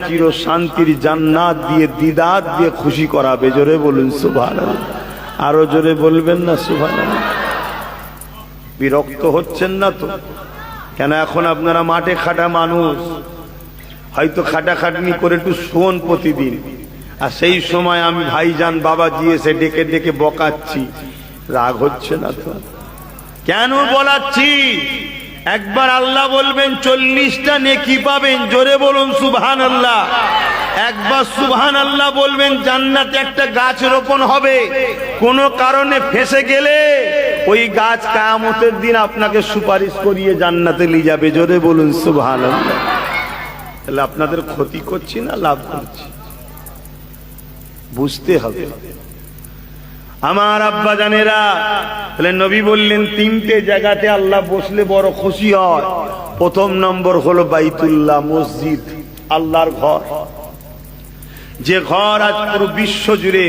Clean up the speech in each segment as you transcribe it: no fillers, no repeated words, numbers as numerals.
চির শান্তির জান্নাত দিয়ে দিদার দিয়ে খুশি করাবে। জোরে বলুন সুবহানাল্লাহ। আরো জোরে বলবেন না সুবহানাল্লাহ? বিরক্ত হচ্ছেন না তো? কেন এখন আপনারা মাঠে খাটা মানুষ, হয়তো খাটাখাটনি করে একটু শোন প্রতিদিন, আর সেই সময় আমি ভাইজান বাবাজি এসে ডেকে ডেকে বকাচ্ছি, রাগ হচ্ছে না তো? কেন বলাচ্ছি? একবার আল্লাহ বলবেন 40টা নেকি পাবেন। জোরে বলুন সুবহানাল্লাহ। একবার সুবহানাল্লাহ বলবেন, জান্নাতে একটা গাছ রোপণ হবে। কোন কারণে ফেসে গেলে ওই গাছ কিয়ামতের দিন আপনাকে সুপারিশ করিয়ে জান্নাতে নিয়ে যাবে। জোরে বলুন সুবহানাল্লাহ। তাহলে আপনাদের ক্ষতি করছি না লাভ করছি? বুঝতে হবে আমার আব্বা জানেরা। তাহলে নবী বললেন 3টে জায়গাতে আল্লাহ বসলে বড় খুশি হয়। প্রথম নম্বর হলো বাইতুল্লাহ, মসজিদ, আল্লাহর ঘর। যে ঘর আজ পুরো বিশ্ব জুড়ে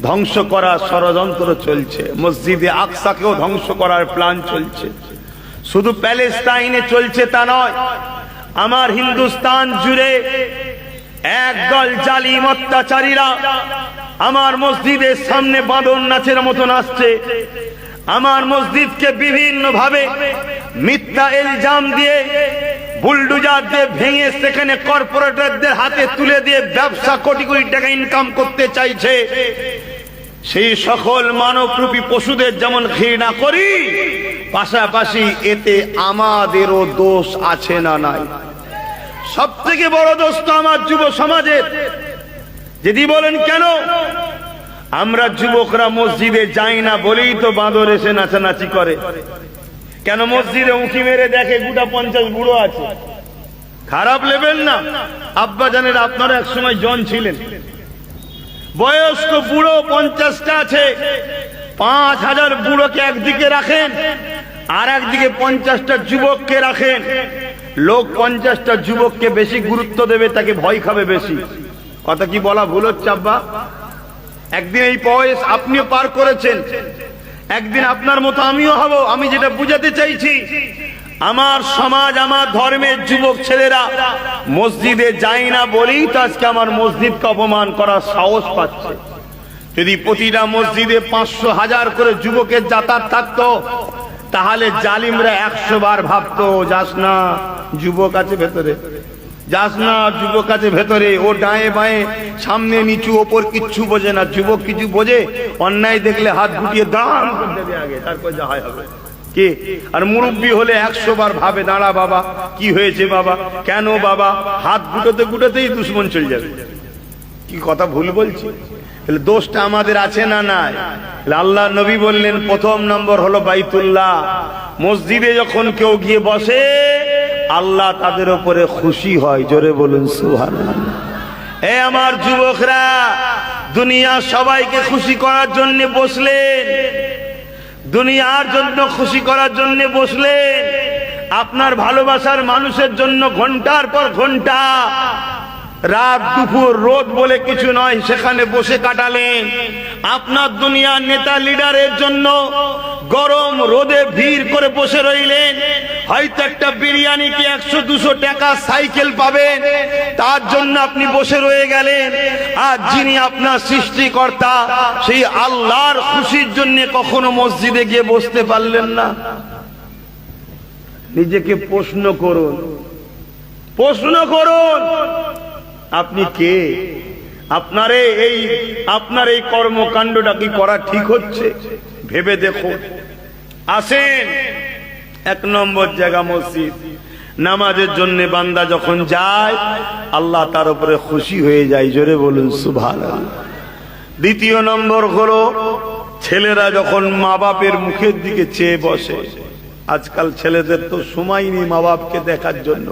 ধ্বংস করার ষড়যন্ত্র চলছে, মসজিদে আকসাকেও ধ্বংস করার প্ল্যান চলছে। শুধু প্যালেস্টাইনে চলছে তা নয়, আমার হিন্দুস্তান জুড়ে একদল জালিম অত্যাচারীরা আমার মসজিদের সামনে বাঁদর নাচের মতো নাচছে। আমার মসজিদকে বিভিন্ন ভাবে মিথ্যা ইলজাম দিয়ে, বুলডোজার দিয়ে ভেঙে সেখানে কর্পোরেটরদের হাতে তুলে দিয়ে ব্যবসা কোটি কোটি টাকা ইনকাম করতে চাইছে। সেই সকল মানবরূপী পশুদের যেমন ঘৃণা করি, পাশাপাশি এতে আমাদেরও দোষ আছে না নাই? সব থেকে বড় দোষ তো আমার যুব সমাজের। যদি বলেন কেন, আমরা যুবকরা মসজিদে যাই না বলেই তো বাঁদর এসে নাচানাচি করে। কেন মসজিদে উঁকি মেরে দেখে গোটা 50 বুড়ো আছে? খারাপ লেবেন না আব্বা জানেন, আপনারা এক সময় জন ছিলেন, বয়স্ক বুড়ো 50টা আছে। 5000 বুড়োকে একদিকে রাখেন, আর একদিকে 50টা যুবককে রাখেন। লোক 50টা যুবককে বেশি গুরুত্ব দেবে, তাকে ভয় খাবে বেশি। কথা কি বলা ভুল হচ্ছে আব্বা? একদিন এই বয়স আপনিও পার করেছেন, একদিন আপনার মতো আমিও হব। আমি যেটা বুঝাতে চাইছি, আমার সমাজ, আমার ধর্মের যুবক ছেলেরা মসজিদে যায় না বলেই তো আজকে আমার মসজিদকে অপমান করার সাহস পাচ্ছে। যদি প্রতিটা মসজিদে 500 1000 করে যুবকের যাতায়াত থাকতো, তাহলে জালিমরা 100 বার ভাবতো, যাস না যুবক আছে ভেতরে, যাস না যুবক আছে ভেতরে। ও ডায়ে বাঁয়ে সামনে নিচু ওপর কিচ্ছু বোঝে না। যুবক কিছু বোঝে, অন্যায় দেখলে হাত গুটিয়ে দাঁড় করে দেবে আগে, তারপর যা হয় হবে। কি আর মুরব্বী হলে 100 বার ভাবে, দাঁড়া বাবা, কি হয়েছে বাবা, কেন বাবা? হাত গুটোতে গুটোতেই দুশ্মন চলে যাবে। কি কথা ভুল বলছি? তাহলে দোষটা আমাদের আছে না নাই? আল্লাহ নবী বললেন প্রথম নম্বর হলো বাইতুল্লাহ। মসজিদে যখন কেউ গিয়ে বসে, আল্লাহ তাদের উপরে খুশি হয়। জোরে বলুন সুবহানাল্লাহ। এ আমার যুবকরা, দুনিয়া সবাইকে খুশি করার জন্য বসলেন, দুনিয়ার জন্য খুশি করার জন্য বসলেন। আপনার ভালোবাসার মানুষের জন্য ঘন্টার পর ঘন্টা, রাত দুপুর রোদ বলে কিছু নয়, সেখানে বসে কাটালেন। আপনার দুনিয়ার নেতা লিডারের জন্য গরম রোদে ভিড় করে বসে রইলেন। হয়তো একটা বিরিয়ানি কি 100-200 টাকা সাইকেল পাবেন, তার জন্য আপনি বসে রয়ে গেলেন। আর যিনি আপনার সৃষ্টিকর্তা, সেই আল্লাহর খুশির জন্য কখনো মসজিদে গিয়ে বসতে পারলেন না। নিজেকে প্রশ্ন করুন, প্রশ্ন করুন, আপনি কে? আপনার এই কর্মকাণ্ডটা কি করা ঠিক হচ্ছে? ভেবে দেখুন। আসেন, 1 নম্বর জায়গা মসজিদ। নামাজের জন্য বান্দা যখন যায়, আল্লাহ তার উপরে খুশি হয়ে যায়। জোরে বলুন সুবহানাল্লাহ। দ্বিতীয় নম্বর হলো ছেলেরা যখন মা বাপের মুখের দিকে চেয়ে বসে। আজকাল ছেলেদের তো সময় নেই মা বাপকে দেখার জন্য।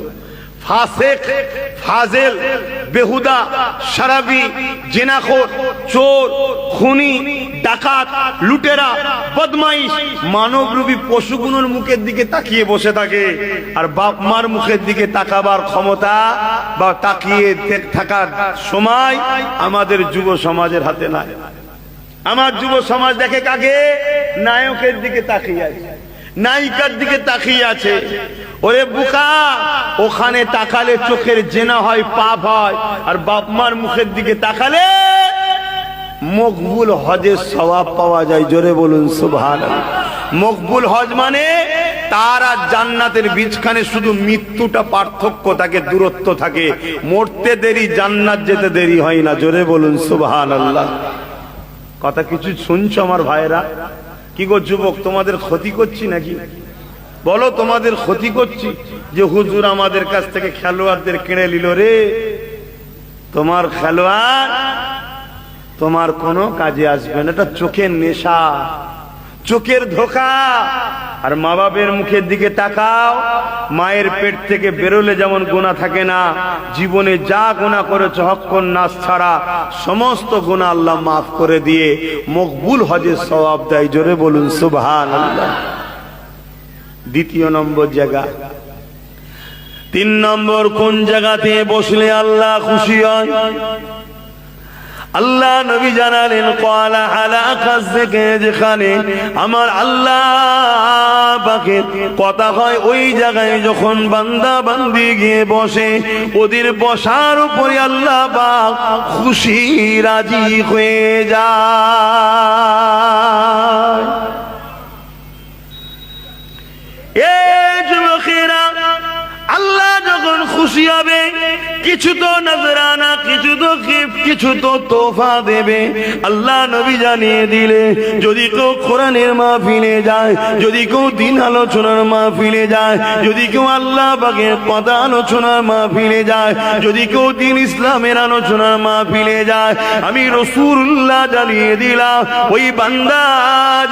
ফাসেক, ফাজেল, বেহুদা, শারাবি, জিনাখোর, চোর, খুনি, ডাকাত, লুটেরা, বদমাইশ, মানবরূপী পশুগুলোর মুখের দিকে তাকিয়ে বসে থাকে। আর বাপ মার মুখের দিকে তাকাবার ক্ষমতা বা তাকিয়ে থাকার সময় আমাদের যুব সমাজের হাতে নাই। আমার যুব সমাজ দেখে কাকে? নায়কের দিকে তাকিয়ে আছে। নায়িকার দিকে তাকিয়ে আছে। ওরে বুকা, ওখানে তাকালে চোখের জেনা হয়, পাপ হয়, আর বাপ মার মুখের দিকে তাকালে মকবুল হজের সওয়াব পাওয়া যায়। জোরে বলুন সুবহানাল্লাহ। মকবুল হজ মানে তার আর জান্নাতের বীজখানে শুধু মৃত্যুটা পার্থক্য থাকে, দূরত্ব থাকে। মরতে দেরি, জান্নাত যেতে দেরি হয় না। জোরে বলুন সুবহানাল্লাহ। কথা কিছু শুনছো আমার ভাইরা? কি গো যুবক, তোমাদের ক্ষতি করছি নাকি? বলো, তোমাদের ক্ষতি করছি যে হুজুর আমাদের কাছ থেকে খেলোয়াড়দের কিনে নিল রে? তোমার খেলোয়াড় তোমার কোনো কাজে আসবে না। এটা চোখের নেশা, চোখের ধোঁকা। আর মা বাপের মুখের দিকে তাকাও, মায়ের পেট থেকে বেরোলে যেমন গুনাহ থাকে না, জীবনে যা গুনাহ করেছো হক্কন নাস ছাড়া সমস্ত গুনাহ আল্লাহ মাফ করে দিয়ে মকবুল হজের সওয়াব দেয়। জোরে বলুন সুবহানাল্লাহ। দ্বিতীয় নম্বর জায়গা। 3 নম্বর কোন জায়গাতে বসলে আল্লাহ খুশি হয়? আল্লাহ নবী জানালেন, ক্বালা আলা কাজকে, যেখানে আমার আল্লাহ পাকের কথা হয় ওই জায়গায় যখন বান্দা বান্দি গিয়ে বসে, ওদের বসার উপরে আল্লাহ পাক খুশি রাজি হয়ে যায়। এ যুবকেরা, আল্লাহ যখন খুশি হবে কিছু তো নজরানা, কিছু তো গিফট, কিছু তো তোহফা দেবে। আল্লাহ নবী জানিয়ে দিলে, যদি কেউ কোরআনের মাহফিলে যায়, যদি কেউ দিন আলোচনার মাহফিলে যায়, যদি কেউ আল্লাহ পাকের কথা আলোচনার মাহফিলে যায়, যদি কেউ দিন ইসলামের আলোচনার মাহফিলে যায়, আমি রাসূলুল্লাহ জানিয়ে দিলাম, ওই বান্দা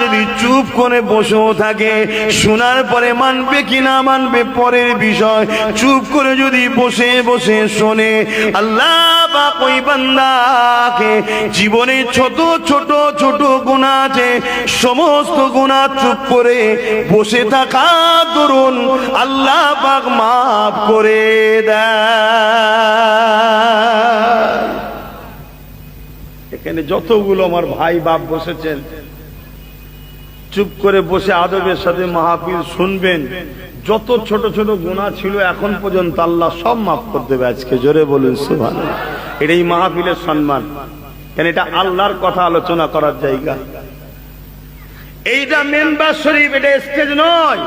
যদি চুপ করে বসেও থাকে, শোনার পরে মানবে কিনা মানবে পরের বিষয়, চুপ করে যদি বসে বসে শোনে, আল্লাহ পাক ওই বান্দাকে জীবনে ছোট ছোট ছোট গুনাহ আছে, সমস্ত গুনাহ চুপ করে বসে থাকা দরুন আল্লাহ পাক মাফ করে দেয়। এখানে যতগুলো আমার ভাই বাপ বসেছেন, চুপ করে বসে আদবের সাথে মাহফিল শুনবেন, যত ছোট ছোট গুনাহ ছিল এখন পর্যন্ত আল্লাহ সব মাফ করে দেবে আজকে। জোরে বলুন সুবহানাল্লাহ। এটাই মাহফিলের সম্মান, কেন এটা আল্লাহর কথা আলোচনা করার জায়গা। এইটা মেম্বার শরীফ, এটা স্টেজ নয়।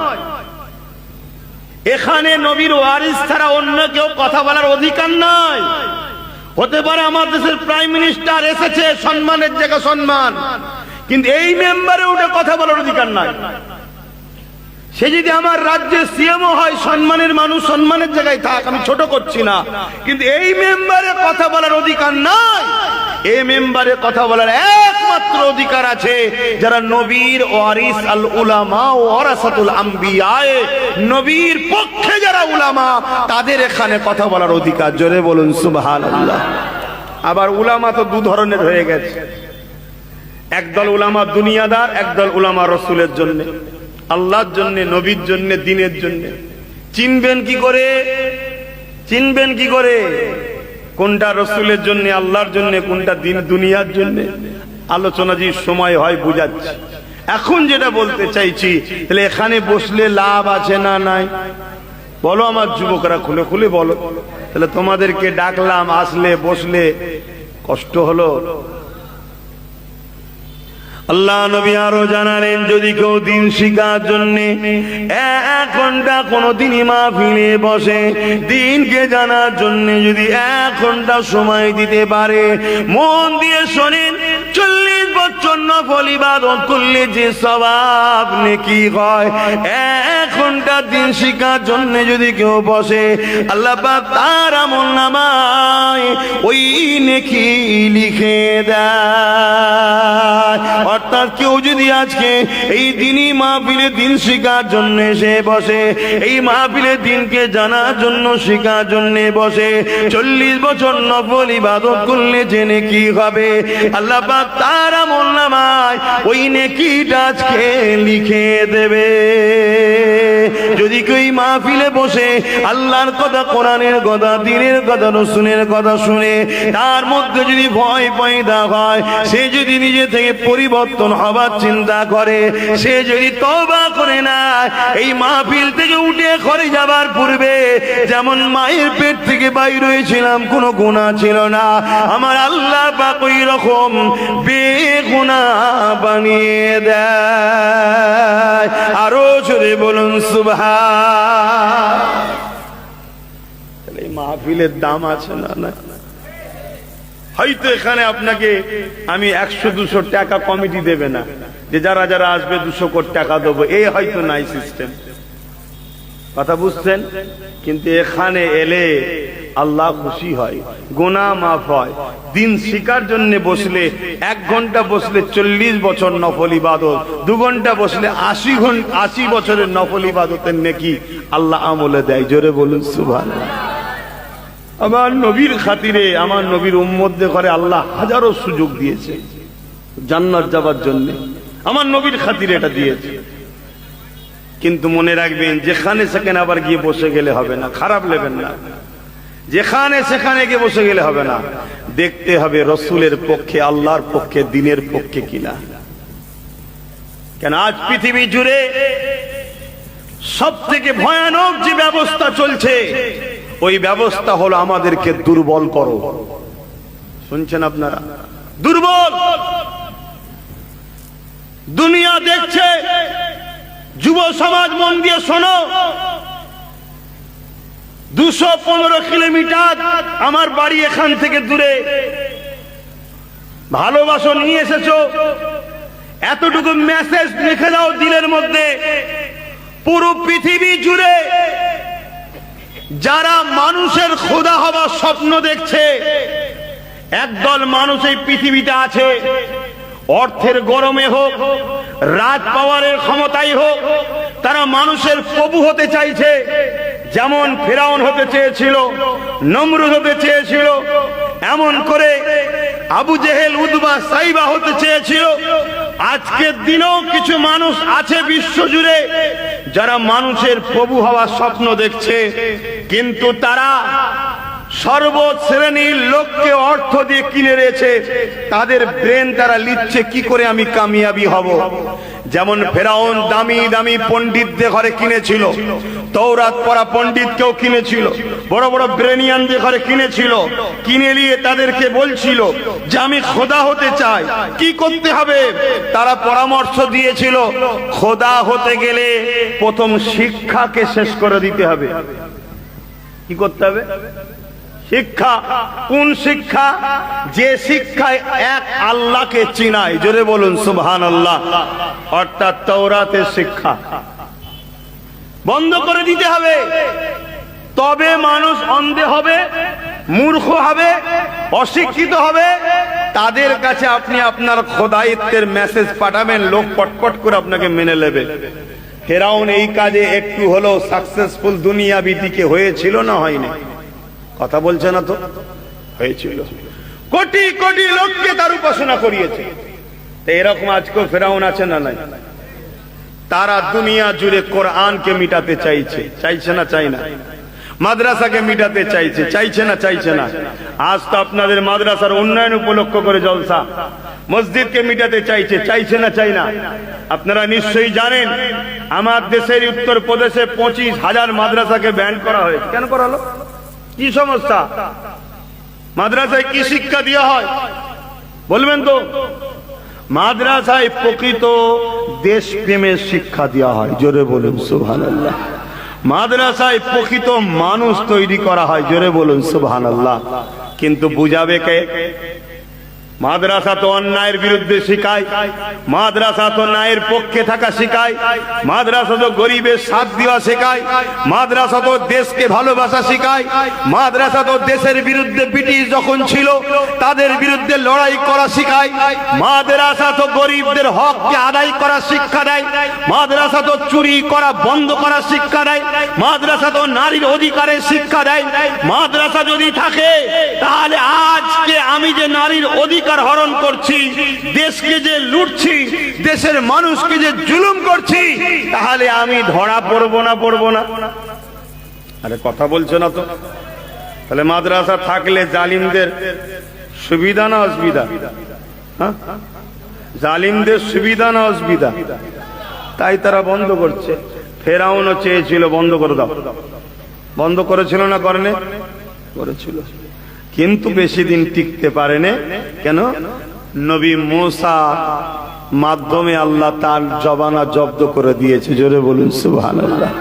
এখানে নবীর ওয়ারিস ছাড়া অন্য কেউ কথা বলার অধিকার নাই। হতে পারে আমার দেশের প্রাইম মিনিস্টার এসেছে, সম্মানের জায়গা সম্মান, কিন্তু এই মেম্বারে উঠে কথা বলার অধিকার নাই। সে যদি আমার রাজ্যের সিএমও হয়, সম্মানের মানুষ, সম্মানের জায়গায় থাক, আমি ছোট করছি না, কিন্তু এই মেম্বারে কথা বলার অধিকার নাই। এই মেম্বারে কথা বলার একমাত্র অধিকার আছে যারা নবীর ওয়ারিস, আল উলামা ওয়ারাসাতুল আম্বিয়া, নবীর পক্ষে যারা উলামা, তাদের এখানে কথা বলার অধিকার। জোরে বলুন সুবহানাল্লাহ। আবার উলামা তো দু ধরনের হয়ে গেছে, একদল উলামা দুনিয়াদার, একদল উলামা রাসূলের জন্য, আল্লাহর জন্য, নবীর জন্য, দ্বীনের জন্য। চিনবেন কি করে? চিনবেন কি করে কোনটা রাসূলের জন্য, আল্লাহর জন্য, কোনটা দ্বীন দুনিয়ার জন্য? আলোচনা যে সময় হয় বুঝাচ্ছি। এখন যেটা বলতে চাইছি, তাহলে এখানে বসলে লাভ আছে না নাই? বলো আমার যুবকরা, খুলে খুলে বলো। তাহলে তোমাদেরকে ডাকলাম, আসলে বসলে কষ্ট হলো। আল্লাহ নবী আরো জানালেন, যদি কেউ দিন শিখার জন্য 1 ঘন্টা কোনদিনই মাহফিলে বসে, দিনকে জানার জন্য যদি 1 ঘন্টা সময় দিতে পারে, মন দিয়ে শোনেন, 40 বছর নফল ইবাদত করলে যে সওয়াব নেকি হয়, 1 ঘন্টা দিন শিখার জন্য যদি কেউ বসে, আল্লাহ পাক তার আমলনামায় ওই নেকি লিখে দেয়। অর্থাৎ কেউ যদি আজকে এই দিনই মাহফিলে দিন শিখার জন্য এসে বসে, এই মাহফিলে দিনকে জানার জন্য শিখার জন্য বসে, 40 বছর নফল ইবাদত করলে যে নেকি হবে, আল্লাহ পাক তার আমলনামায় ওই নেকিটা আজকে লিখে দেবে। যদি কেউ মাহফিলে বসে আল্লাহর কথা, কোরআনের কথা, দ্বীনের কথা, রাসূলের কথা শুনে তার মধ্যে যদি ভয় পয়দা হয়, সে যদি নিজে থেকে পরিবর্তন হবার চিন্তা করে, সে যদি তওবা করে না, এই মাহফিল থেকে উঠে ঘরে যাবার পূর্বে যেমন মায়ের পেট থেকে বাইর হয়েছিলাম, কোনো গুনাহ ছিল না, আমার আল্লাহ পাক ওই রকম বেগুনাহ বানিয়ে দেয়। আরো জোরে বলুন সুবহান। এই মাহফিলের দাম আছে না? না, হয়তো এখানে আপনাকে আমি 100-200 টাকা কমিটি দেবে না, যে যারা যারা আসবে 200 কোটি টাকা দেবো, এই হয়তো নাই সিস্টেম, কথা বুঝছেন? কিন্তু এখানে এলে আল্লাহ খুশি হয়, গুনাহ মাফ হয়। দিন শিকার জন্য বসলে 1 ঘন্টা বসলে 40 বছর নফল ইবাদত, 2 ঘন্টা বসলে 80 বছরের নফল ইবাদতের নেকি আল্লাহ আমলে দেয়। জোরে বলুন সুবহানাল্লাহ। আমার নবীর খাতিরে, আমার নবীর উম্মতদের ঘরে আল্লাহ হাজারো সুযোগ দিয়েছে জান্নাত যাবার জন্য, আমার নবীর খাতিরে এটা দিয়েছে। কিন্তু মনে রাখবেন, যেখানে সেখানে আবার গিয়ে বসে গেলে হবে না, খারাপ নেবেন না। যেখানে সেখানে গিয়ে বসে গেলে হবে না, দেখতে হবে রসুলের পক্ষে, আল্লাহর পক্ষে, দিনের পক্ষে কিনা। কেন আজ পৃথিবী জুড়ে সব থেকে ভয়ানক যে ব্যবস্থা চলছে, ওই ব্যবস্থা হলো আমাদেরকে দুর্বল করো। শুনছেন আপনারা? দুর্বল দুনিয়া দেখছে। যুব সমাজ মন দিয়ে শোনো, 215 কিলোমিটার আমার বাড়ি এখান থেকে দূরে, ভালোবাসা নিয়ে এসেছো, এতটুকু মেসেজ লিখে দাও দিলের মধ্যে। পুরো পৃথিবী জুড়ে যারা মানুষের খোদা হবার স্বপ্ন দেখছে, একদল মানুষ এই পৃথিবীতে আছে, অর্থের গরমে হোক, রাজ পাওয়ারের ক্ষমতাই হোক, তারা মানুষের প্রভু হতে চাইছে। যেমন ফেরাউন হতে চেয়েছিল, নমরুদ হতে চেয়েছিল, এমন করে আবু জেহেল, উতবা, সাইবা হতে চেয়েছিল। আজকের দিনেও কিছু মানুষ আছে বিশ্ব জুড়ে যারা মানুষের প্রভু হওয়ার স্বপ্ন দেখছে, কিন্তু তারা সর্বশ্রেণীর লোককে অর্থ দিয়ে কিনে রয়েছে। তাদের ব্রেন তারা লিখছে কি করে আমি কামিয়াবি হব। যেমন ফেরাউন দামি দামি পণ্ডিতদের ঘরে কিনেছিল, তওরাত পড়া পণ্ডিতকেও কিনেছিল, বড় বড় ব্রেনিয়ানদের ঘরে কিনেছিল, কিনে নিয়ে তাদেরকে বলছিল যে আমি খোদা হতে চাই, কি করতে হবে? তারা পরামর্শ দিয়েছিল, খোদা হতে গেলে প্রথম শিক্ষাকে শেষ করে দিতে হবে। কি করতে হবে? শিক্ষা। কোন শিক্ষা? যে শিক্ষায় এক আল্লাহকে চিনায়। জোরে বলুন সুবহানাল্লাহ। অর্থাৎ তাওরাতের শিক্ষা বন্ধ করে দিতে হবে, তবে মানুষ অন্ধে হবে, মূর্খ হবে, অশিক্ষিত হবে। তাদের কাছে আপনি আপনার খোদাইত্বের মেসেজ পাঠাবেন, লোক পটপট করে আপনাকে মেনে নেবে। ফেরাউন এই কাজে একটু হলেও সাকসেসফুল দুনিয়াবি দিকে হয়েছিল না হয়নি? কথা বলছে না তো? হয়েছিল। কোটি কোটি লোককে তার উপাসনা করিয়েছে। তো এরকম আজকেও ফেরাউন আছে না নাই? তারা দুনিয়া জুড়ে কোরআনকে মিটাতে চাইছে, চাইছে না? চাই না? মাদ্রাসাকে মিটাতে চাইছে, চাইছে না? চাইছে না? আজ তো আপনাদের মাদ্রাসার উন্নয়ন উপলক্ষ করে জলসা। মসজিদকে মিটাতে চাইছে, চাইছে না? চাই না? আপনারা নিশ্চয়ই জানেন, আমার দেশের উত্তরপ্রদেশে 25,000 মাদ্রাসাকে ব্যান করা হয়েছে। কেন করা হলো? কি সমস্যা? মাদ্রাসায় কি শিক্ষা দেওয়া হয় বলবেন তো? মাদ্রাসায় প্রকৃত দেশপ্রেমের শিক্ষা দেওয়া হয়। জোরে বলুন সুবহানাল্লাহ। মাদ্রাসায় প্রকৃত মানুষ তৈরি করা হয়। জোরে বলুন সুবহানাল্লাহ। কিন্তু বুঝাবে কে? মাদ্রাসা তো অন্যায়ের বিরুদ্ধে শিখায়, মাদ্রাসা তো ন্যায়ের পক্ষে থাকা শিখায়, মাদ্রাসা তো গরিবের সাথ দেওয়া শেখায়, মাদ্রাসা তো দেশকে ভালোবাসা শিখায়, মাদ্রাসা তো দেশের বিরুদ্ধে ব্রিটিশ যখন ছিল তাদের বিরুদ্ধে লড়াই করা শিখায়, মাদ্রাসা তো গরিবদের হককে আদায় করার শিক্ষা দেয়, মাদ্রাসা তো চুরি করা বন্ধ করার শিক্ষা দেয়, মাদ্রাসা তো নারীর অধিকারের শিক্ষা দেয়। মাদ্রাসা যদি থাকে তাহলে আজকে আমি যে নারীর অধিকার হরণ করছি, দেশকে যে লুটছি, দেশের মানুষকে যে জুলুম করছি, তাহলে আমি ধরা পড়বো না? পড়বো না? আরে কথা বলছো না তো? তাহলে মাদ্রাসা থাকলে জালিমদের সুবিধা না অসুবিধা? হ্যাঁ, জালিমদের সুবিধা না অসুবিধা? তাই তারা বন্ধ করছে। ফেরাউনও চেয়েছিল বন্ধ করে দাও, বন্ধ করেছিল না করেনি? করেছিল, কিন্তু বেশি দিন টিকতে পারেনি। কেন? নবী মূসা মাধ্যমে আল্লাহ তার জবানা জব্দ করে দিয়েছে। জোরে বলুন সুবহানাল্লাহ।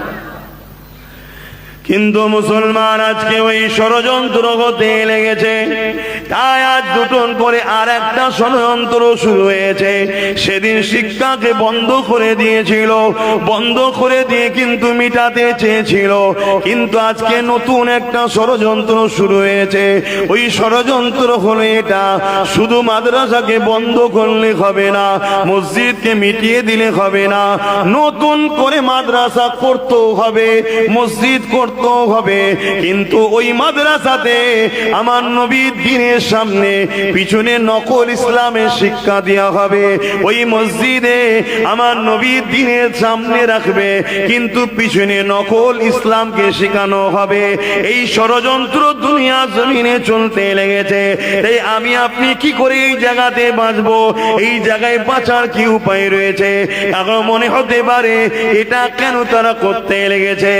কিন্তু মুসলমান আজকে ওই ষড়যন্ত্র হতে লেগেছে। তাই আজ দুটোন পরে আর একটা ষড়যন্ত্র শুরু হয়েছে। সেদিন শিক্ষাকে বন্ধ করে দিয়েছিল, বন্ধ করে দিয়ে কিন্তু মিটাতে চেয়েছিল, কিন্তু আজকে নতুন একটা ষড়যন্ত্র শুরু হয়েছে। ওই ষড়যন্ত্র হলো এটা, শুধু মাদ্রাসাকে বন্ধ করলে হবে না, মসজিদকে মিটিয়ে দিলে হবে না, নতুন করে মাদ্রাসা করতেও হবে, মসজিদ করতে হবে। কিন্তু ওই মাদ্রাসাতে আমার নবীর দ্বীনের সামনে পিছনে নকল ইসলামের শিক্ষা দেওয়া হবে। ওই মসজিদে আমার নবীর দ্বীনের সামনে রাখবে, কিন্তু পিছনে নকল ইসলামকে শেখানো হবে। এই ষড়যন্ত্র দুনিয়া জমিনে চলতে লেগেছে। তাই আমি আপনি কি করে এই জায়গাতে বাঁচবো? এই জায়গায় বাঁচার কি উপায় রয়েছে? এখন মনে হতে পারে এটা কেন তারা করতে লেগেছে।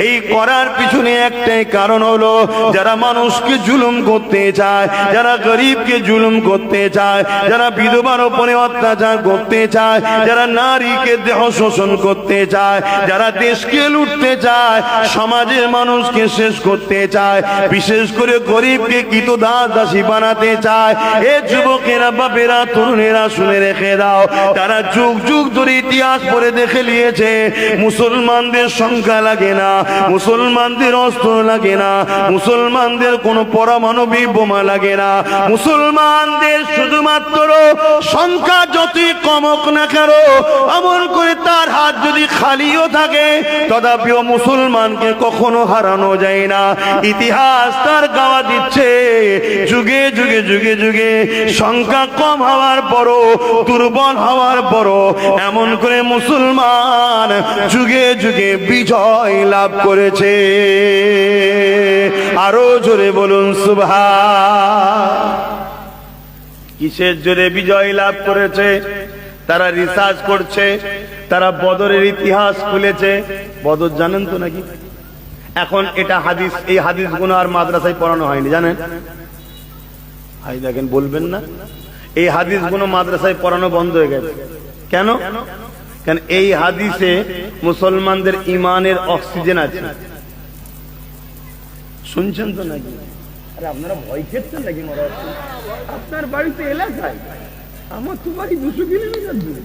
এই করার পিছনে একটাই কারণ হলো, যারা মানুষকে জুলুম করতে চায়, যারা গরিবকে জুলুম করতে চায়, যারা বিধবার উপরে অত্যাচার করতে চায়, যারা নারীকে দেহ শোষণ করতে চায়, যারা দেশকে লুটতে চায়, সমাজের মানুষকে শেষ করতে চায়, বিশেষ করে গরিবকে কৃতদাস দাসী বানাতে চায়। এ যুবকেরা, বাপেরা, তরুণেরা শুনে রেখে দাও, তারা যুগ যুগ ধরে ইতিহাস পড়ে দেখে নিয়েছে মুসলমানদের সংখ্যা লাগে না, মুসলমানদের অস্ত্র লাগে না, মুসলমানদের কোন পারমাণবিক বোমা লাগে না, মুসলমানদের শুধুমাত্র সংখ্যা যতই কমক না কেন, এমন করে তার হাত যদি খালিও থাকে, তথাপিও মুসলমানকে কখনো হারানো যায় না। ইতিহাস তার গাওয়া দিচ্ছে, যুগে যুগে যুগে যুগে সংখ্যা কম হওয়ার পরও, দুর্বল হওয়ার পরও এমন করে মুসলমান যুগে যুগে বিজয় লাভ করেছে। আরো জোরে বলুন সুবহান। কিসের জোরে বিজয় লাভ করেছে? তারা রিসার্চ করছে, তারা বদরের ইতিহাস খুলেছে। বদর জানেন তো নাকি? এখন এটা হাদিস, এই হাদিসগুলো আর মাদ্রাসায় পড়ানো হয়নি, জানেন? ভাই দেখেন, বলবেন না, এই হাদিসগুলো মাদ্রাসায় পড়ানো বন্ধ হয়ে গেছে। কেন? কারণ এই হাদিসে মুসলমানদের ইমানের অক্সিজেন আছে। শুনছেন তো নাকি? আরে আপনারা ভয় খেচ্ছেন নাকি? আপনার বাড়িতে এলাকায়, আমার তো বাড়ি 200 কিলোমিটার দূরে।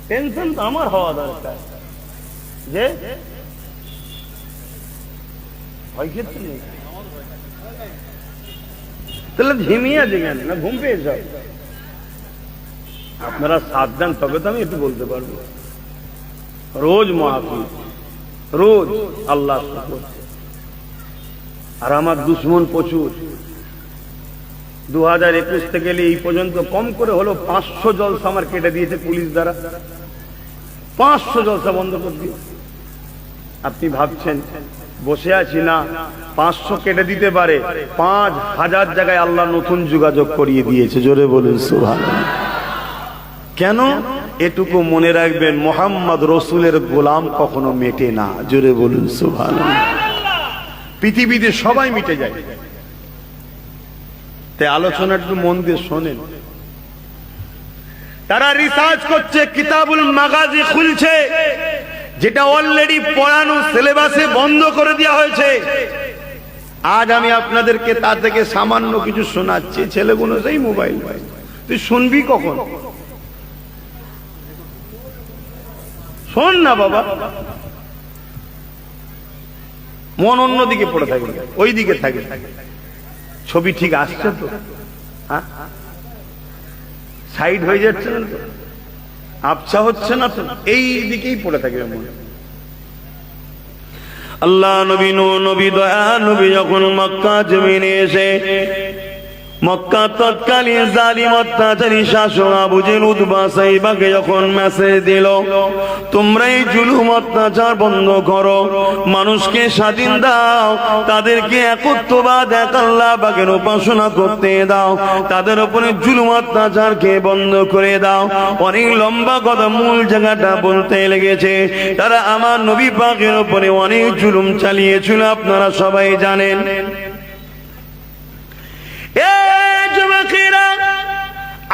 টেনশন তো আমার হওয়া দরকার। যে ভয় খেচ্ছেন নাকি? তাহলে ঝিমিয়ে আছে কেন? না ঘুম পেয়েছ? আপনারা সাবধান, তবে তো আমি একটু বলতে পারবো। রোজ মাহফিল, রোজ আল্লাহ, আর আমার দুশ্মন প্রচুর। 2021 থেকে এই পর্যন্ত কম করে হলো 500 জলসা আমার কেটে দিয়েছে পুলিশ দ্বারা। 500 জলসা বন্ধ করে দিয়ে। আপনি ভাবছেন বসে আছি না, 500 কেটে দিতে পারে, 5000 জায়গায় আল্লাহ নতুন যোগাযোগ করিয়ে দিয়েছে। জোরে বলুন সুবহানাল্লাহ। কেন? এটুকু মনে রাখবেন, মোহাম্মদ রসুলের গোলাম কখনো মেটে না। জোরে বলুন সুবহানাল্লাহ। পৃথিবীতে সবাই মিটে যায়। তাই আলোচনা একটু মন দিয়ে শোনেন। তারা রিসার্চ করছে, কিতাবুল মাগাজি খুলছে, যেটা অলরেডি পড়ানো সিলেবাসে বন্ধ করে দেওয়া হয়েছে। আজ আমি আপনাদেরকে তার থেকে সামান্য কিছু শোনাচ্ছি। ছেলেগুলো সেই মোবাইল, তুই শুনবি কখন? শোন না বাবা, মন অন্যদিকে পড়ে থাকে, ওই দিকে থাকে। ছবি ঠিক আসছে তো? হ্যাঁ, সাইড হয়ে যাচ্ছে না তো? আবছা হচ্ছে না তো? এই দিকেই পড়ে থাকে মনে। আল্লাহ নবী, নবী দয়া নবী যখন মক্কা জমিনে এসে মক্কা তৎকালীন জালিম অত্যাচারী শাসক আবু জেহেল উতবা সাইবাকে যখন মেসেজ দিল, তোমরা এই জুলুম অত্যাচার বন্ধ করো, মানুষকে স্বাধীন দাও, তাদেরকে একত্ববাদ এক আল্লাহ পাকের উপাসনা করতে দাও, তাদের উপরে জুলুম অত্যাচারকে বন্ধ করে দাও। অনেক লম্বা কথা, মূল জায়গাটা বলতে লেগেছে। তারা আমার নবী পাকের উপরে অনেক জুলুম চালিয়েছিল, আপনারা সবাই জানেন।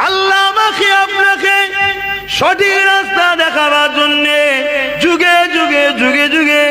আল্লাহ আমাকে আপনাকে সঠিক রাস্তা দেখাবার জন্য যুগে যুগে যুগে যুগে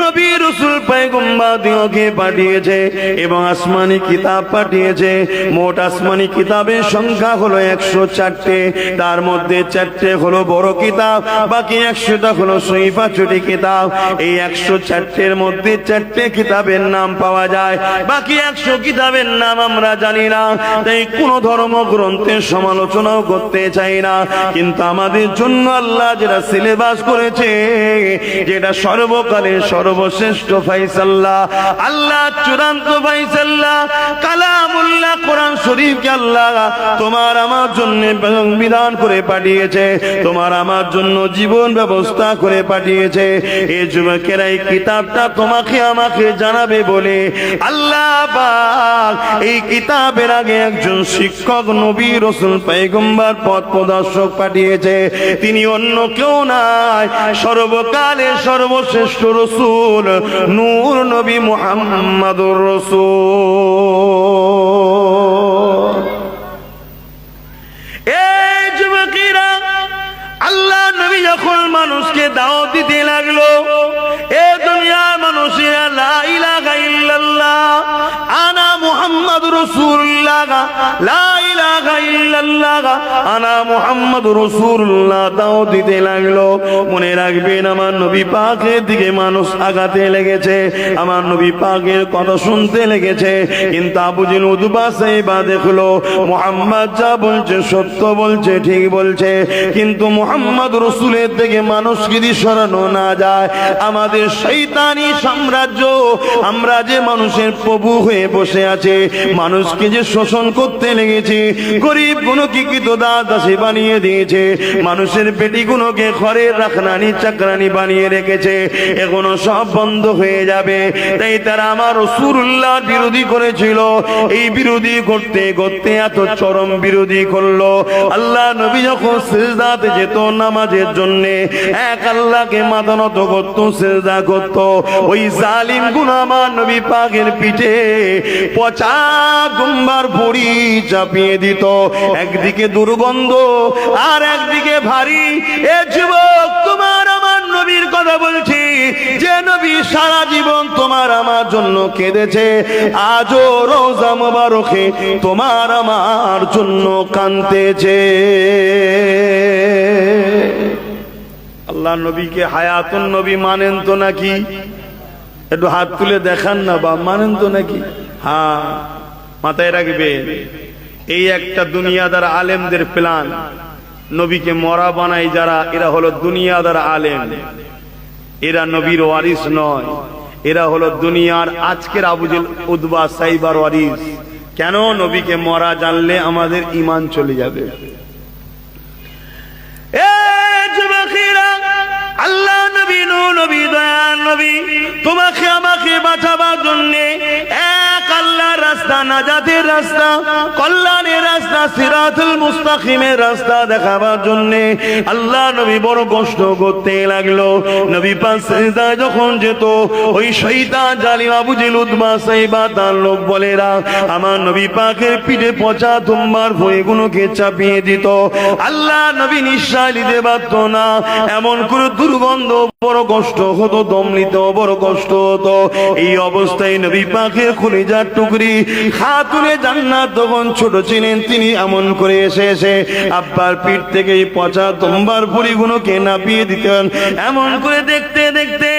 নবী রাসূল পয়গম্বরকে পাঠিয়েছে এবং আসমানি কিতাব পাঠিয়েছে। মোট আসমানি কিতাবের সংখ্যা হলো 104টে, তার মধ্যে 4টে হলো বড় কিতাব, বাকি 100টা হলো সহিফা ছোটি কিতাব। এই 104টের মধ্যে 4টে কিতাবের নাম পাওয়া যায়, বাকি 100 কিতাবের নাম আমরা জানি না। তাই কোন ধর্মগ্রন্থের সমালোচনাও করতে চাই না, কিন্তু আমাদের জন্য আল্লাহ যেটা সিলেবাস করেছে, যেটা সর্বকালের সর্বশ্রেষ্ঠ ফায়সালা, আল্লাহ চূড়ান্ত ফায়সালা কালামুল্লাহ কোরআন শরীফকে আল্লাহ তোমার আমার জন্য বিধান করে পাঠিয়েছে, তোমার আমার জন্য জীবন ব্যবস্থা করে পাঠিয়েছে। এই যুবকেরা এই কিতাবটা তোমাকে আমাকে জানাবে বলে আল্লাহ পাক এই কিতাবের আগে একজন শিক্ষক নবী রাসূল পয়গম্বর পথ প্রদর্শক পাঠিয়েছে। তিনি অন্য কেউ নাই, সর্বকালের সর্বশ্রেষ্ঠ রাসূল নূর নবী মুহাম্মদুর রাসূল। এই যুবকেরা, আল্লাহ নবী যখন মানুষকে দাওয়াত দিতে লাগলো, এ দুনিয়ার মানুষেরা লা ইলাহা ইল্লাল্লাহ আনা মুহাম্মাদুর রাসূলুল্লাহ, লা ইলাহা ইল্লাল্লাহ আনা মুহাম্মাদুর রাসূলুল্লাহ দাওয়াত দিতে লাগলো। মনে রাখবেন, আমার নবী পাকের দিকে মানুষ আগাতে লেগেছে, আমার নবী পাকের কথা শুনতে লেগেছে। কিন্তু আবু জেহেল উতবা সাইবা দেখলো মুহাম্মদ যা বলছে সত্য বলছে, ঠিক বলছে, কিন্তু মুহাম্মদ রাসূলের থেকে মানুষ যদি সরানো না যায়, আমাদের শয়তানি সাম্রাজ্য, আমরা যে মানুষের প্রভু হয়ে বসে আছে, মানুষকে যে শোষণ করতে লেগেছে, গরিব গুলোকে দাসী বানিয়ে দিয়েছে, মানুষের বেটিগুলোকে ঘরের রাখনানি চাকরানি বানিয়ে রেখেছে, এগুলো সব বন্ধ হয়ে যাবে। তাই তারা আমার রাসূলুল্লাহ বিরোধী করেছিল। এই বিরোধী করতে করতে এত চরম বিরোধী করলো, আল্লাহ নবী যখন সিজদাতে যেত নামাজের জন্য, এক আল্লাহকে মাথা নত করত, সিজদা করত, ওই জালিম গুলো আমার নবী পাকের পিঠে পচা গুম্বার ভুঁড়ি চাপিয়ে দিত। একদিকে দুর্গন্ধ আর একদিকে ভারী। এ যুবক, তোমার আমার নবীর কথা বলছি, যে নবী সারা জীবন তোমার আমার জন্য কেঁদেছে, আজও রোজা মুবারকে তোমার আমার জন্য কাঁদতেছে। আল্লাহ নবীকে হায়াতুন নবী মানেন তো নাকি? একটু হাত তুলে দেখান না, বা মানেন তো নাকি? হ্যাঁ, মাথায় রাখবেন, এই একটা দুনিয়াদার আলেমদের প্ল্যান। নবীকে মরা বানাই যারা, এরা হলো দুনিয়াদার আলেম, এরা নবীর ওয়ারিস নয়, এরা হলো দুনিয়ার আজকের আবু জেহেল উতবা সাইবার ওয়ারিস। কেন? নবীকে মরা জানলে আমাদের ঈমান চলে যাবে। আল্লাহ নবী, নবী দয়াল নবী, তোমাকে আমাকে বাঁচাবার জন্য এক আল্লাহর রাস্তা, নাজাতের রাস্তা, কল্যাণের রাস্তা, সিরাতুল মুস্তাকিমের রাস্তা দেখাবার জন্য আল্লাহ নবী বড় কষ্ট করতে লাগলো। নবী পাক সিজদায় যখন যেত, ওই শয়তান জালিম আবু জেহেল উতবা সাইবা তার লোক বলেরা আমার নবী পাকের পিঠে পচা তুম্বার ভুঁড়িগুলোকে চাপিয়ে দিত। আল্লাহ নবী নিঃশ্বাস নিতে পারত না, এমন করে দুর্গন্ধ, বড় কষ্ট হতো, দম নিতে বড় কষ্ট হতো। এই অবস্থায় নবী পাকের কলিজার টুকরি খাতুনে জান্নাত তখন ছোট ছিলেন, তিনি এমন করে এসে আব্বার পিঠ থেকে এই পচা তুম্বার ভুঁড়িগুলোকে নাপিয়ে দিতেন। এমন করে দেখতে দেখতে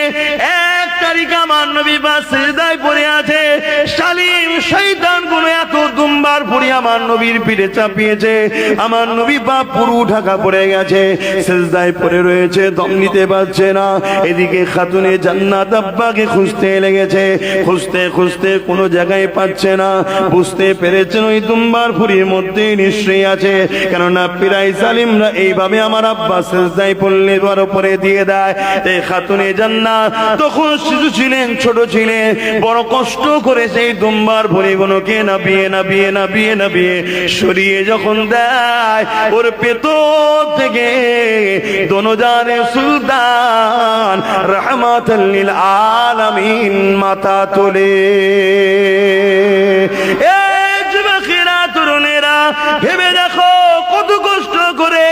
এক তারিখ আমার নবী পাক সিজদায় পড়ে আছে, শালীন শয়তান গুলো এত দুম্বা দুম্বার ভুঁড়ি আমার নবীর পিঠে চাপিয়েছে, আমার নবী পা পুরু ঢাকা পড়ে গেছে, সিজদায় পড়ে রয়েছে, দম নিতে পারছে না। এদিকে খাতুনে জান্নাত আব্বাকে খুঁজতে লেগেছে, খুঁজতে খুঁজতে কোনো জায়গায় পাচ্ছে না। বুঝতে পেরেছেন ওই দুম্বার ভুঁড়ির মধ্যে নিশ্চয়ই আছে, কেননা পিরাই জালিমরা এইভাবে আমার আব্বা সিজদায় পড়লে ওর উপরে দিয়ে দেয়। এই খাতুনে জান্নাত তখন শিশু ছিলেন, ছোট ছিলেন, বড় কষ্ট করে সেই দুম্বার ভুঁড়িগুলোকে নাবিয়ে নাবিয়ে নাবিয়ে নাবিয়ে সরিয়ে যখন দেয়, ওর পেটর থেকে দোনোজানে সুলতান রাহমাতাল লিল আলামিন মাথা তোলে। তরুণেরা ভেবে দেখো কত কষ্ট করে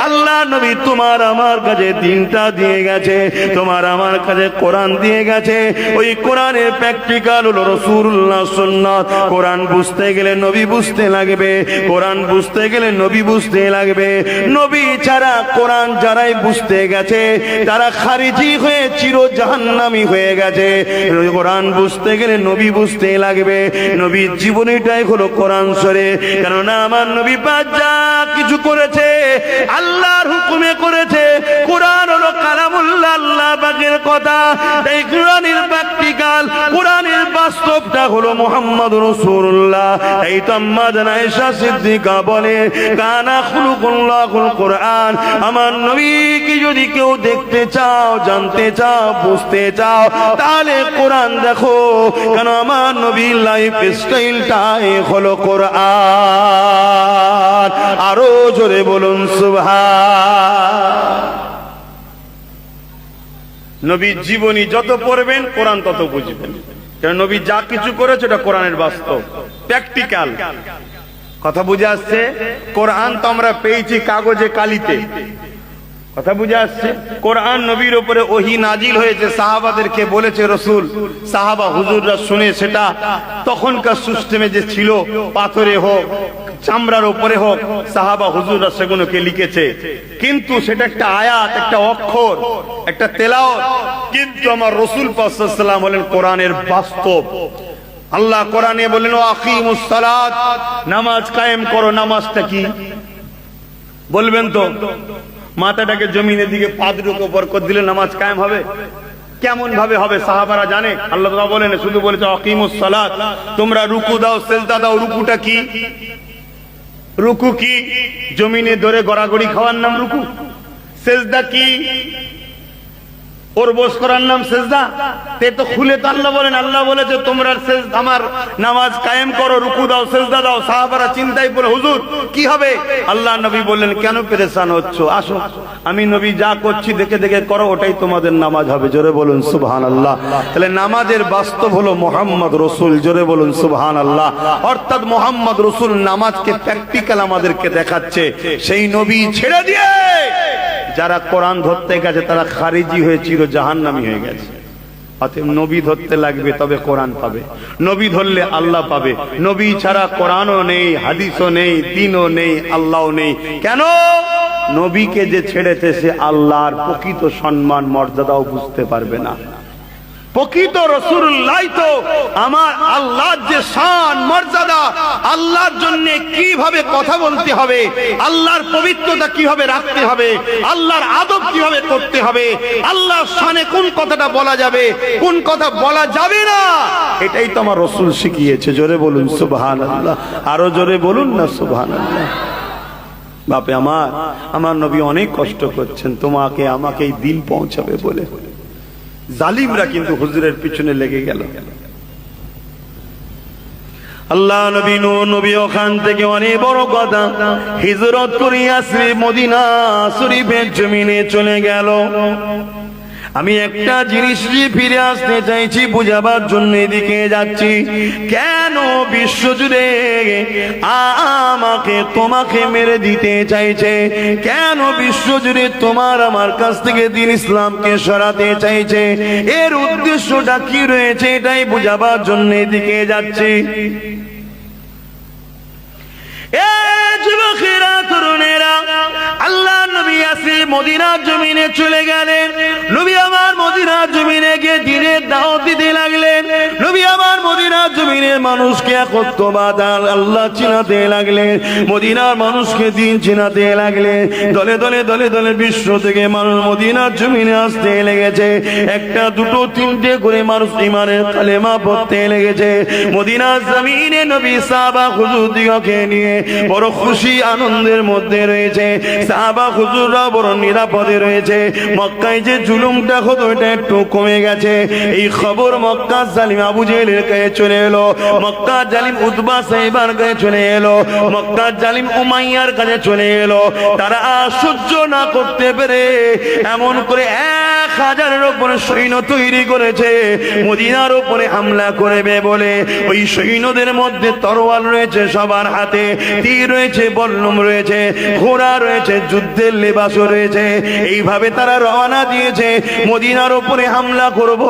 আল্লাহ নবী তোমার আমার কাছে দিনটা দিয়ে গেছে, তোমার আমার কাছে কোরআন দিয়ে গেছে। ওই কোরআনের প্র্যাকটিক্যাল হলো রাসূলুল্লাহ সুন্নাত। কোরআন বুঝতে গেলে নবী বুঝতে লাগবে, কোরআন বুঝতে গেলে নবী বুঝতে লাগবে। নবী ছাড়া কোরআন যারাই বুঝতে গেছে তারা খারিজি হয়ে চির জাহান্নামী হয়ে গেছে। কোরআন বুঝতে গেলে নবী বুঝতে লাগবে। নবীর জীবনীটাই হলো কোরআন শরীফ, কেননা আমার নবী পাক যা কিছু করেছে আল্লাহর হুকুমে করেছে। কোরআন হলো কালামুল্লাহ, আল্লাহ পাকের কথা। এই কোরআনের প্র্যাকটিক্যাল, কোরআনের বাস্তবটা হলো মুহাম্মদুর রাসূলুল্লাহ। এই তো আম্মা জান আয়েশা সিদ্দিকা বলে, কানা খুলুকুল্লাহুল কোরআন। আমার নবীকে যদি কেউ দেখতে চাও, জানতে চাও, বুঝতে চাও, তাহলে কোরআন দেখো, কেন আমার নবীর লাইফ স্টাইলটাই হলো কোরআন। আরো জোরে বলুন সুবহান। নবীর জীবনী যত পড়বেন কোরআন তত বুঝবেন, কারণ নবী যা কিছু করেছে এটা কোরআনের বাস্তব প্র্যাকটিক্যাল। কথা বুঝে আসছে? কোরআন তো আমরা পেয়েছি কাগজে কালিতে, কথা বুঝে আসছে? কোরআন নবীর উপরে ওহী নাজিল হয়েছে, সাহাবাদেরকে বলেছে রসুল, সাহাবা হুজুররা শুনে সেটা তখনকার সিস্টেমে যে ছিল, পাথরে হোক চামড়ার উপরে হোক, সাহাবা হুজুররা সেগুলোকে লিখেছে। কিন্তু সেটা একটা আয়াত, একটা অক্ষর, একটা তেলাওয়াত। কিন্তু আমার রসুল পাক সাল্লাল্লাহু আলাইহি ওয়াসাল্লাম বলেন কোরআনের বাস্তব। আল্লাহ কোরআনে বলেন আকিমুস সালাত, নামাজ কায়েম করো। নামাজটা কি বলবেন তো? মাথাটাকে জমিনের দিকে পা দুটোকে উপর করে দিলে নামাজ কায়েম হবে? কেমন ভাবে হবে সাহাবারা জানে? আল্লাহ তাআলা বলেন, শুধু বলেছে আকিমুস সালাত, তোমরা রুকু দাও, সিজদা দাও। রুকুটা কি? রুকু কি? জমিনে ধরে গড়াগড়ি খাওয়ার নাম রুকু? সিজদা কি? ওর বস করার নাম সিজদা? তে তো খুলে তো আল্লাহ বলেন, আল্লাহ বলেছে তোমরা আমার নামাজ কায়েম করো, রুকু দাও, সিজদা দাও। সাহাবারা চিন্তায় পড়ে, হুজুর কি হবে? আল্লাহ নবী বললেন, কেন পেরেশান হচ্ছ? আসো, আমি নবী যা করছি দেখে দেখে করো, ওটাই তোমাদের নামাজ হবে। জোরে বলুন সুবহানাল্লাহ। তাহলে নামাজের বাস্তব হলো মুহাম্মদ রাসূল। জোরে বলুন সুবহানাল্লাহ। অর্থাৎ মুহাম্মদ রাসূল নামাজকে প্র্যাকটিক্যাল আমাদেরকে দেখাচ্ছে। সেই নবী ছেড়ে দিয়ে যারা কোরআন ধরতে গেছে তারা খারিজি হয়ে চির জাহান্নামী হয়ে গেছে। অতএব নবী ধরতে লাগবে, তবে কোরআন পাবে। নবী ধরলে আল্লাহ পাবে। নবী ছাড়া কোরআনও নেই, হাদিসও নেই, দ্বীনও নেই, আল্লাহও নেই। কেন? নবীকে যে ছেড়েছে সে আল্লাহর প্রকৃত সম্মান মর্যাদাও বুঝতে পারবে না। প্রকৃত রাসূলুল্লাহ তো আমার আল্লাহর যে শান মর্যাদা, আল্লাহর জন্য কিভাবে কথা বলতে হবে, আল্লাহর পবিত্রতা কিভাবে রাখতে হবে, আল্লাহর আদব কিভাবে করতে হবে, আল্লাহর শানে কোন কথাটা বলা যাবে, কোন কথা বলা যাবে না, এটাই তো আমার রাসূল শিখিয়েছে। জোরে বলুন সুবহানাল্লাহ। আরো জোরে বলুন না সুবহানাল্লাহ। বাপে আমার নবী অনেক কষ্ট করছেন তোমাকে আমাকে এই দিন পৌঁছাবে বলে। জালিমরা কিন্তু হুজুরের পিছনে লেগে গেল। আল্লাহ নবী নবী ওখান থেকে অনেক বড় কথা হিজরত করে আসলে মদিনা শরীফের জমিনে চলে গেল। আমি একটা জিনিস ফিরে আসতে চাইছি বুঝাবার জন্য এদিকে যাচ্ছি। কেন বিশ্বজুড়ে আমাকে তোমাকে মেরে দিতে চাইছে? কেন বিশ্বজুড়ে তোমার আমার কাছ থেকে দ্বীন ইসলামকে সরাতে চাইছে? এর উদ্দেশ্যটা কি রয়েছে এটাই বুঝাবার জন্য এদিকে যাচ্ছি। যুবকেরা, তরুণেরা, আল্লাহ নবী আসে মদিনার জমিনে জমিনে চলে গেলেন। নবী আমার মদিনার জমিনে গিয়ে দিনের দাওয়াত দিতে লাগলেন। নবী আমার মদিনার জমিনের মানুষকে একত্ববাদ আল্লাহ চিনাতে লাগলেন। মদিনার মানুষকে দিন চিনাতে লাগলেন। দলে দলে দলে দলে বিশ্ব থেকে মানুষ মদিনার জমিনে আসতে লেগেছে। একটা দুটো তিনটে করে মানুষ ইমানের কালেমা পড়তে লেগেছে। মদিনার জমিনে নবী সাহাবা হুজুর দিগকে নিয়ে বড় খুশি আনন্দের মধ্যে রয়েছে। সাহাবা হুজুররা বড় নিরাপদে রয়েছে। মক্কায় যে জুলুমটা হতো এটা একটু কমে গেছে। এই খবর মক্কা জালিম আবু জেহেলের কাছে চলে এলো। মক্কা জালিম উতবা সাইবার কাছে চলে এলো। মক্কা জালিম উমাইয়ার কাছে চলে এলো। তারা সহ্য না করতে পেরে এমন করে 1000-এর উপরে সৈন্য তৈরি করেছে মদিনার উপরে হামলা করবে বলে। ওই সৈন্যদের মধ্যে তরোয়াল রয়েছে সবার হাতে, তীর রয়েছে, বল্লম রয়েছে, ঘোড়া রয়েছে, যুদ্ধের লেবাসও রয়েছে। এইভাবে তারা রওনা দিয়েছে মদিনার উপরে হামলা করব।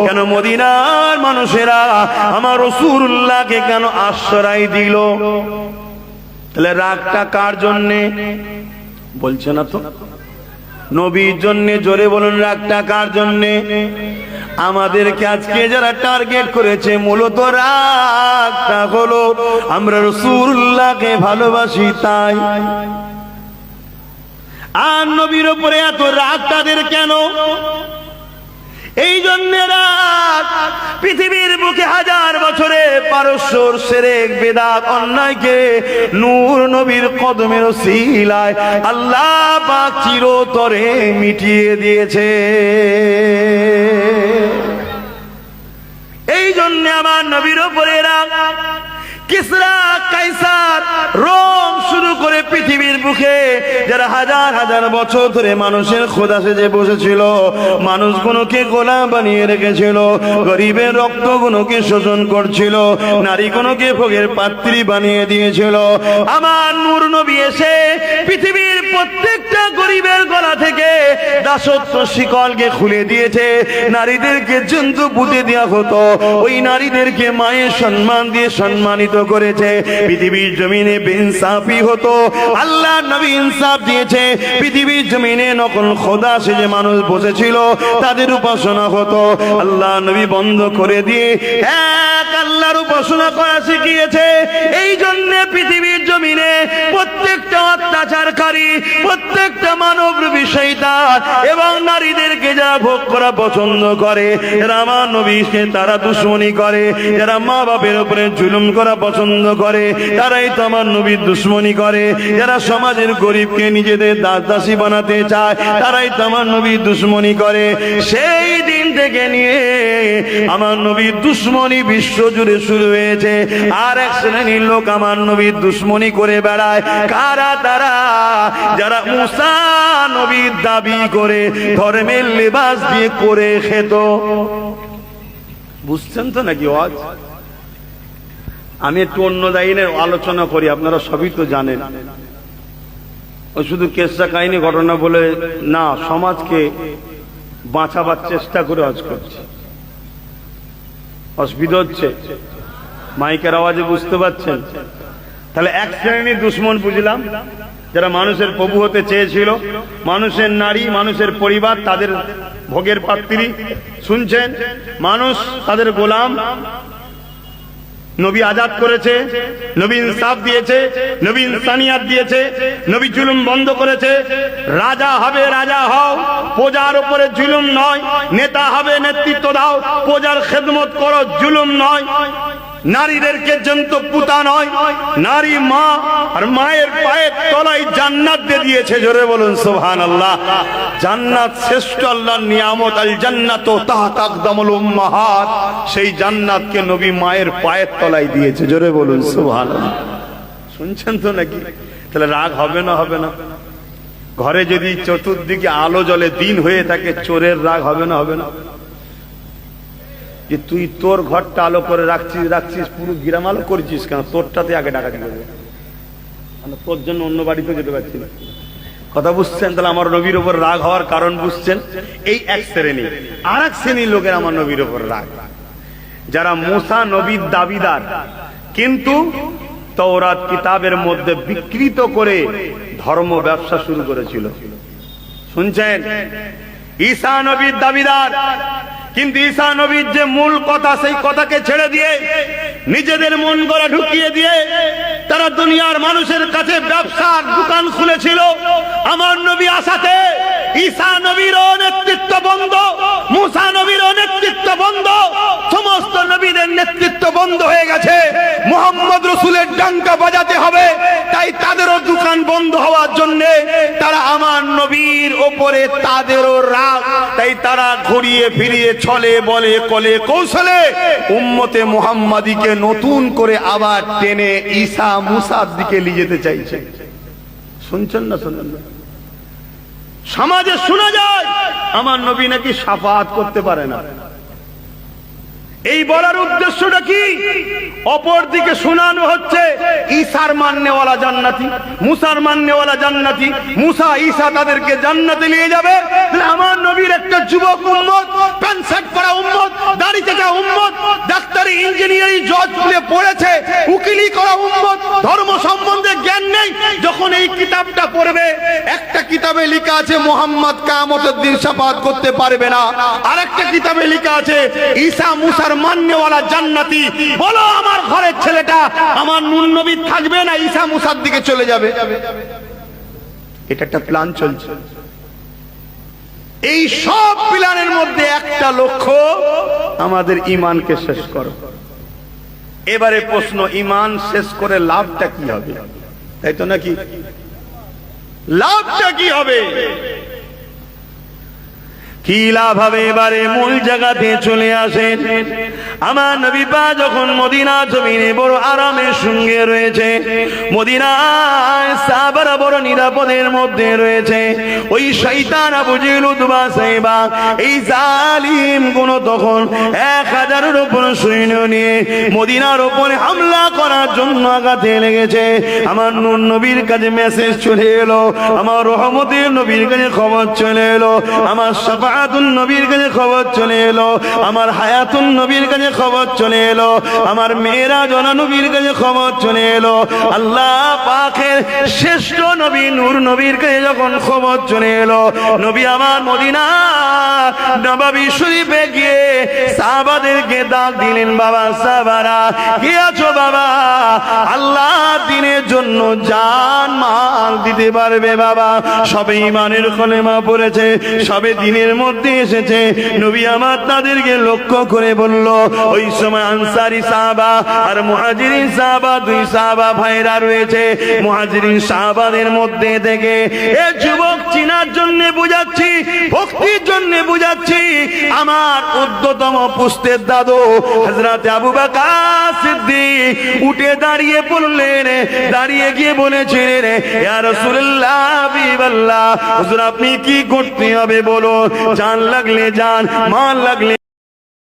কেন মদিনার মানুষেরা আমার রাসূলুল্লাহকে কেন আশ্রয় দিল? তাহলে রাগটা কার জন্যে বলছে না তো? নবীর জন্য। জোরে বলুন, রাগটা কার জন্যে? আমাদেরকে আজকে যারা টার্গেট করেছে মূলত রাগটা হলো আমরা রাসূলুল্লাহকে ভালোবাসি তাই। আর নবীর উপরে এত রাগ তাদের কেন? এই জন্য রাগ পৃথিবীর বুকে 1000 বছরে পারস্যর শিরক বিদআত অন্যায়কে নূর নবীর কদমের ওসিলায় আল্লাহ পাক চিরতরে মিটিয়ে দিয়েছে। এই জন্য আমার নবীর উপরে রাগ। কিসরা, কাইসার, রোম শুরু করে পৃথিবীর বুকে যারা 1000 বছর ধরে মানুষের খোদা সেজে বসেছিল, মানুষগুলোকে গোলাম বানিয়ে রেখেছিল, গরিবের রক্তগুলোকে শোষণ করছিল, নারীগুলোকে ভোগের পাত্রী বানিয়ে দিয়েছিল। আমার নূর নবী এসে পৃথিবীর প্রত্যেকটা গরিবের গলা থেকে দাসত্ব শিকলকে খুলে দিয়েছে। নারীদেরকে জন্তু পুঁতে দেওয়া হতো, ওই নারীদেরকে মায়ের সম্মান দিয়ে সম্মানিত করেছে। পৃথিবীর জমিনে বেইনসাফি হতো, আল্লাহ নবী ইনসাফ দিয়েছে। পৃথিবীর জমিনে নকল খোদা সেজে মানুষ বসেছিল, তাদের উপাসনা হতো, আল্লাহ নবী বন্ধ করে দিয়ে এক আল্লাহর উপাসনা করা শিখিয়েছে। এই জন্য পৃথিবীর জমিনে প্রত্যেকটা অত্যাচারকারী, প্রত্যেকটা মানবরূপী শয়তান এবং নারীদেরকে যারা ভোগ করা পছন্দ করে, যারা আমার নবীকে তারা দুশমনী করে, যারা মা বাপের উপরে জুলুম করা পছন্দ করে, তারাই তো আমার নবীর দুশমনী করে। যারা সমাজের গরিবকে নিজেদের দাস দাসী বানাতে চায়, তারাই তো আমার নবীর দুশমনী করে। সেই দিন থেকে নিয়ে আমার নবীর দুশমনী বিশ্ব জুড়ে শুরু হয়েছে। আর এক শ্রেণীর লোক আমার নবীর দুশমনী করে বেড়ায়। কারা তারা? যারা মুসা নবীর দাবি করে ধর্মের লেবাস দিয়ে করে খেত। বুঝছেন তো নাকি? আমি একটু অন্য লাইনের আলোচনা করি, আপনারা সবই তো জানেন। ও শুধু কেসটা কাহিনী ঘটনা বলে না, সমাজকে বাঁচাবার চেষ্টা করে হজ করছে। অসুবিধা হচ্ছে? মাইকের আওয়াজে বুঝতে পারছেন? তাহলে এক শ্রেণীর দুশ্মন বুঝলাম, যারা মানুষের প্রভু হতে চেয়েছিল, মানুষের নারী, মানুষের পরিবার তাদের ভোগের পাত্রী। শুনছেন? মানুষ তাদের গোলাম। নবী আজাদ করেছে, নবী ইনসাফ দিয়েছে, নবী ইনসানিয়াত দিয়েছে, নবী জুলুম বন্ধ করেছে। রাজা হবে রাজা হও, প্রজার উপরে জুলুম নয়। নেতা হবে নেতৃত্ব দাও, প্রজার খেদমত করো, জুলুম নয়। নারীদেরকে জন্তু পুতা নয়, নারী মা, আর মায়ের পায়ের তলায় জান্নাত দিয়ে দিয়েছে। জোরে বলুন সুবহানাল্লাহ। জান্নাত শ্রেষ্ঠ আল্লাহর নিয়ামত। আল জান্নাতু তাহতা আকদামুল উম্মাহাত। সেই জান্নাতকে নবী মায়ের পায়ের তলায় দিয়েছে। জোরে বলুন সুবহানাল্লাহ। শুনছেন তো নাকি? তাহলে রাগ হবে না? হবে না? ঘরে যদি চতুর্দিকে আলো জ্বলে দিন হয়ে থাকে, চোরের রাগ হবে না? হবে না? যে তুই তোর ঘরটা আলো করে রাখছিস, পুরো গ্রাম আলো করছিস কেন? তোরটাতে আগে ডাকাতি করবে, তোর জন্য অন্য বাড়িতে যেতে পারছি না। কথা বুঝছেন? তাহলে আমার নবীর উপর রাগ হওয়ার কারণ বুঝছেন? এই এক শ্রেণী। আর এক শ্রেণীর লোকের আমার নবীর উপর রাগ, যারা মুসা নবীর দাবিদার, কিন্তু তাওরাত কিতাবের মধ্যে বিকৃত করে ধর্ম ব্যবসা শুরু করেছিল। শুনছেন? ঈসা নবীর দাবিদার, কিন্তু ঈসা নবীর যে মূল কথা, সেই কথাকে ছেড়ে দিয়ে নিজেদের মন গড়া ঢুকিয়ে দিয়ে তারা দুনিয়ার মানুষের কাছে ব্যবসার দোকান খুলেছিল। আমার নবী আসাতে ঈসা নবীরও নেতৃত্ব বন্ধ, মুসা নবীরও নেতৃত্ব বন্ধ, সমস্ত নবীদের নেতৃত্ব বন্ধ হয়ে গেছে। মুহাম্মদ রাসূলের ডাঙ্কা বাজাতে হবে, তাই তাদেরও দোকান বন্ধ হওয়ার জন্য তারা আমার নবীর ওপরে তাদেরও রাগ, তাই তারা ঘুরিয়ে ফিরিয়ে ছলে বলে কলে কৌশলে উম্মতে মুহাম্মাদিকে নতুন করে আবার টেনে ঈসা মুসার দিকে নিয়ে যেতে চাইছে। শুনছেন না? শুনেন না? সমাজে শোনা যায় আমার নবী নাকি শাফাআত করতে পারে না। এই বলার উদ্দেশ্যটা কি? অপর দিকে শোনানো হচ্ছে ঈসার মাননেওয়ালা জান্নাতি, মুসার মাননেওয়ালা জান্নাতি, মুসা ঈসা তাদেরকে জান্নাতে নিয়ে যাবে। আমার নবীর একটা যুবক উম্মত, প্যান্ট শার্ট পরা উম্মত, দাড়ি চাচা উম্মত, ডাক্তারি ইঞ্জিনিয়ারিং জজ খুলে পড়েছে, উকিলি করা উম্মত, ধর্ম সম্বন্ধে জ্ঞান নেই। যখন এই কিতাবটা পড়বে, একটা কিতাবে লেখা আছে মুহাম্মদ কিয়ামতের দিন শাফাআত করতে পারবে না, আরেকটা কিতাবে লেখা আছে ঈসা মুসার মাননেওয়ালা জান্নাতি। বলো আমার ঘরের ছেলেটা আমার নূর নবী থাকবে না ঈসা মুসার দিকে চলে যাবে? এটা একটা প্ল্যান চলছে। এই সব প্ল্যানের মধ্যে একটা লক্ষ্য, আমাদের ঈমানকে শেষ করো। এবারে প্রশ্ন, ঈমান শেষ করে লাভটা কি হবে? তাই তো নাকি? লাভটা কি হবে? কি লাভ হবে? এবারে মূল জায়গাতে চলে আসেন। আমার নবী পাক যখন মদিনা জমিনে বড় আরামের সঙ্গে রয়েছে, মদিনায় সাহাবারা বড় নিরাপদের মধ্যে রয়েছে, ওই শয়তান আবু জেহেল উতবা সাইবা এই জালিম কোন তখন 1000-এর উপর সৈন্য নিয়ে মদিনার উপরে হামলা করার জন্য আঘাতে লেগেছে। আমার নূর নবীর কাছে মেসেজ চলে এলো, আমার রহমতের নবীর কাছে খবর চলে এলো, আমার শাফাআতুন নবীর কাছে খবর চলে এলো, আমার হায়াতুন নবীর কাছে খবর চলে এলো, আমার মেরাজ নবীর কাছে খবর চলে এলো। আল্লাহ পাকের শ্রেষ্ঠ নবী নূর নবীর কাছে যখন খবর চলে এলো, নবী আমার মদিনা নববী শরীফে গিয়ে সাহাবাদেরকে ডাক দিলেন, বাবা সাহাবারা কে আছো বাবা? আল্লাহ দ্বীনের জন্য জান মাল দিতে পারবে বাবা? সবে ঈমানের কলেমা পড়েছে, সবে দ্বীনের মধ্যে এসেছে। নবী আমার তাদেরকে লক্ষ্য করে বলল, ওই সময় আনসারী সাহাবা আর মুহাজিরিন সাহাবা, দুই সাহাবা ভাইরা রয়েছে। মুহাজিরিন সাহাবাদের মধ্যে থেকে এ যুবক চিনার জন্য বুঝাচ্ছি, ভক্তির জন্য বুঝাচ্ছি, আমার উদ্যতম পুস্তের দাদু হযরত আবু বকর সিদ্দিক উঠে দাঁড়িয়ে পড়লেন, দাঁড়িয়ে গিয়ে বলেছিলেন, ইয়া রাসূলুল্লাহ হাবিবাল্লাহ, হুজুর আপনি কি করতে হবে বলো? জান লাগলে জান, মাল লাগলে